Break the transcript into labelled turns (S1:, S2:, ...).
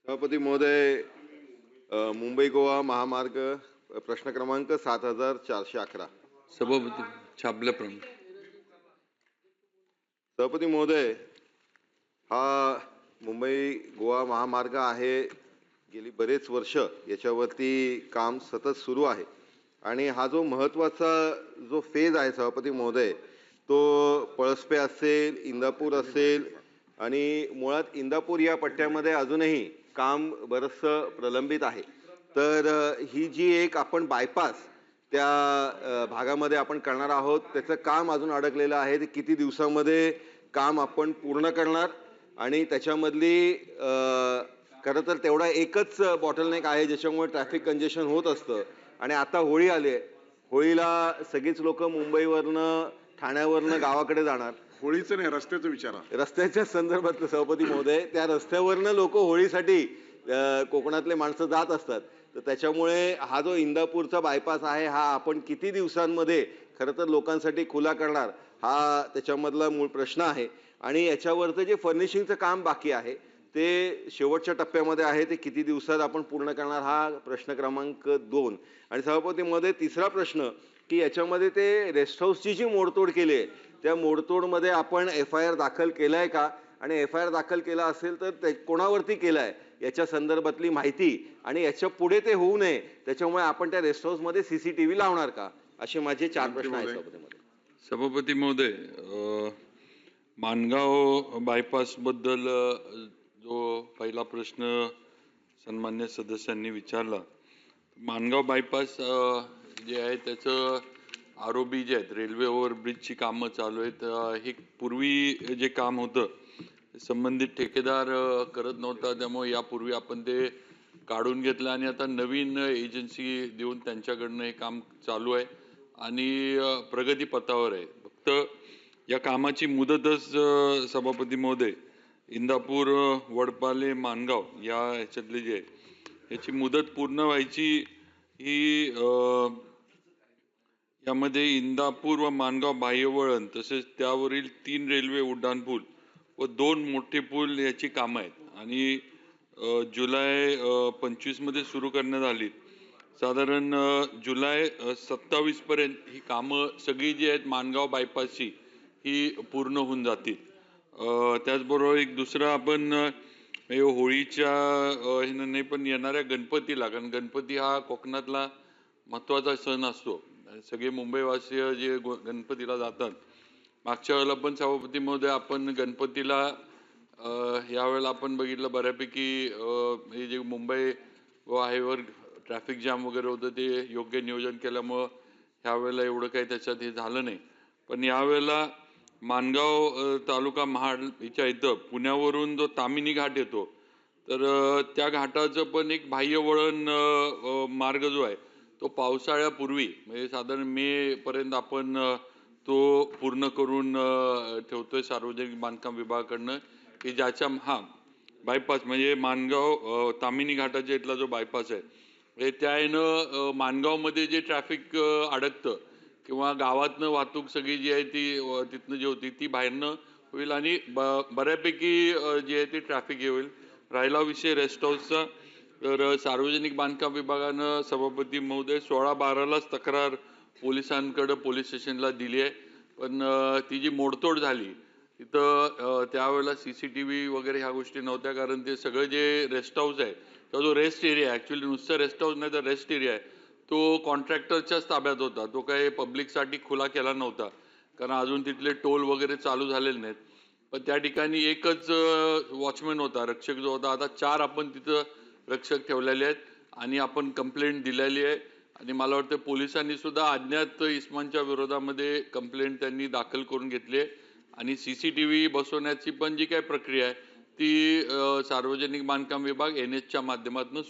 S1: सभापती महोदय, मुंबई गोवा महामार्ग प्रश्न क्रमांक 7411.
S2: सभापती छापल्याप्रमाणे.
S1: सभापती महोदय, हा मुंबई गोवा महामार्ग आहे. गेली बरेच वर्ष याच्यावरती काम सतत सुरू आहे आणि हा जो महत्वाचा जो फेज आहे सभापती महोदय, तो पळसपे असेल, इंदापूर असेल आणि मुळात इंदापूर या पट्ट्यामध्ये अजूनही काम बरंचसं प्रलंबित आहे. तर ही जी एक आपण बायपास त्या भागामध्ये आपण करणार आहोत, त्याचं काम अजून अडकलेलं आहे. ते किती दिवसामध्ये काम आपण पूर्ण करणार आणि त्याच्यामधली खरं तर तेवढा एकच बॉटलनेक आहे ज्याच्यामुळे ट्रॅफिक कंजेशन होत असतं. आणि आता होळी आली आहे. होळीला सगळीच लोक मुंबईवरनं ठाण्यावरनं गावाकडे जाणार.
S3: होळीचं नाही, रस्त्याचं विचारा.
S1: रस्त्याच्या संदर्भातलं सभापती महोदय, त्या रस्त्यावरनं लोक होळीसाठी कोकणातले माणसं जात असतात. तर त्याच्यामुळे हा जो इंदापूरचा बायपास आहे हा आपण किती दिवसांमध्ये खरं तर लोकांसाठी खुला करणार, हा त्याच्यामधला मूळ प्रश्न आहे. आणि याच्यावरचं जे फर्निशिंगचं काम बाकी आहे ते शेवटच्या टप्प्यामध्ये आहे. ते किती दिवसात आपण पूर्ण करणार, हा प्रश्न क्रमांक 2. आणि सभापती महोदय, तिसरा प्रश्न की याच्यामध्ये ते रेस्ट हाऊसची जी मोडतोड केली आहे, त्या मोडतोडमध्ये आपण FIR दाखल केलाय का, आणि FIR दाखल केला असेल तर ते कोणावरती केलाय याच्या संदर्भातली माहिती, आणि याच्या पुढे ते होऊ नये त्याच्यामुळे आपण त्या रेस्ट हाऊस मध्ये CCTV लावणार का, असे माझे 4 प्रश्न आहेत
S2: सभापती महोदय, माणगाव बायपास बद्दल जो पहिला प्रश्न सन्मान्य सदस्यांनी विचारला, माणगाव बायपास जे आहे त्याचं ROB जे आहेत, रेल्वे ओव्हरब्रिजची कामं चालू आहेत. हे पूर्वी जे काम होतं संबंधित ठेकेदार करत नव्हता, त्यामुळे यापूर्वी आपण ते काढून घेतलं आणि आता नवीन एजन्सी देऊन त्यांच्याकडनं हे काम चालू आहे आणि प्रगतीपथावर आहे. फक्त या कामाची मुदतच सभापती महोदय, इंदापूर वडपाले माणगाव या ह्याच्यातले जे आहे याची मुदत पूर्ण व्हायची ही यामध्ये इंदापूर व माणगाव बाह्यवळण तसेच त्यावरील 3 रेल्वे उड्डाणपूल व 2 मोठे पूल याची कामं आहेत आणि जुलै 25 मध्ये सुरू करण्यात आली. साधारण जुलै 27 पर्यंत ही कामं सगळी जी आहेत माणगाव बायपासची ही पूर्ण होऊन जातील. त्याचबरोबर एक दुसरा आपण होळीच्या नाही पण येणाऱ्या गणपतीला, कारण गणपती हा कोकणातला महत्वाचा सण असतो, सगळे मुंबईवासीय जे गणपतीला जातात. मागच्या वेळेला पण सभापती महोदय आपण गणपतीला यावेळेला आपण बघितलं बऱ्यापैकी हे जे मुंबई व हायवेवर ट्रॅफिक जाम वगैरे होतं ते योग्य नियोजन केल्यामुळं ह्यावेळेला एवढं काही त्याच्यात हे झालं नाही. पण यावेळेला माणगाव तालुका महाड याच्या इथं पुण्यावरून जो तामिनी घाट येतो, तर त्या घाटाचं पण एक बाह्य वळण मार्ग जो आहे तो पावसाळ्यापूर्वी म्हणजे साधारण मे पर्यंत आपण तो पूर्ण करून ठेवतोय सार्वजनिक बांधकाम विभागाकडनं, की ज्याच्या बायपास म्हणजे माणगाव तामिनी घाटाच्या इथला जो बायपास आहे म्हणजे त्या माणगावमध्ये जे ट्रॅफिक अडकतं किंवा गावातनं वाहतूक सगळी जी आहे ती तिथनं जी होती ती बाहेरनं होईल आणि बऱ्यापैकी जे आहे ते ट्रॅफिक हे होईल. राहिला विषय रेस्ट हाऊसचा, तर सार्वजनिक बांधकाम विभागानं सभापती महोदय 16/12लाच तक्रार पोलिसांकडे पोलीस स्टेशनला दिली आहे. पण ती जी मोडतोड झाली तिथं त्यावेळेला CCTV वगैरे ह्या गोष्टी नव्हत्या, कारण ते सगळं जे रेस्ट हाऊस आहे तो जो रेस्ट एरिया ॲक्च्युली नुसतं रेस्ट हाऊस नाही तर रेस्ट एरिया आहे तो कॉन्ट्रॅक्टरच्याच ताब्यात होता. तो काही पब्लिकसाठी खुला केला नव्हता, कारण अजून तिथले टोल वगैरे चालू झालेले नाहीत. पण त्या ठिकाणी एकच वॉचमॅन होता, रक्षक जो होता. आता 4 आपण तिथं रक्षक ठेवलेले आहेत आणि आपण कंप्लेंट दिलेली आहे आणि मला वाटतं पोलिसांनी सुद्धा अज्ञात इस्मांच्या विरोधामध्ये कंप्लेंट त्यांनी दाखल करून घेतली आहे आणि CCTV बसवण्याची पण जी काही प्रक्रिया आहे ती सार्वजनिक बांधकाम विभाग NHच्या माध्यमातून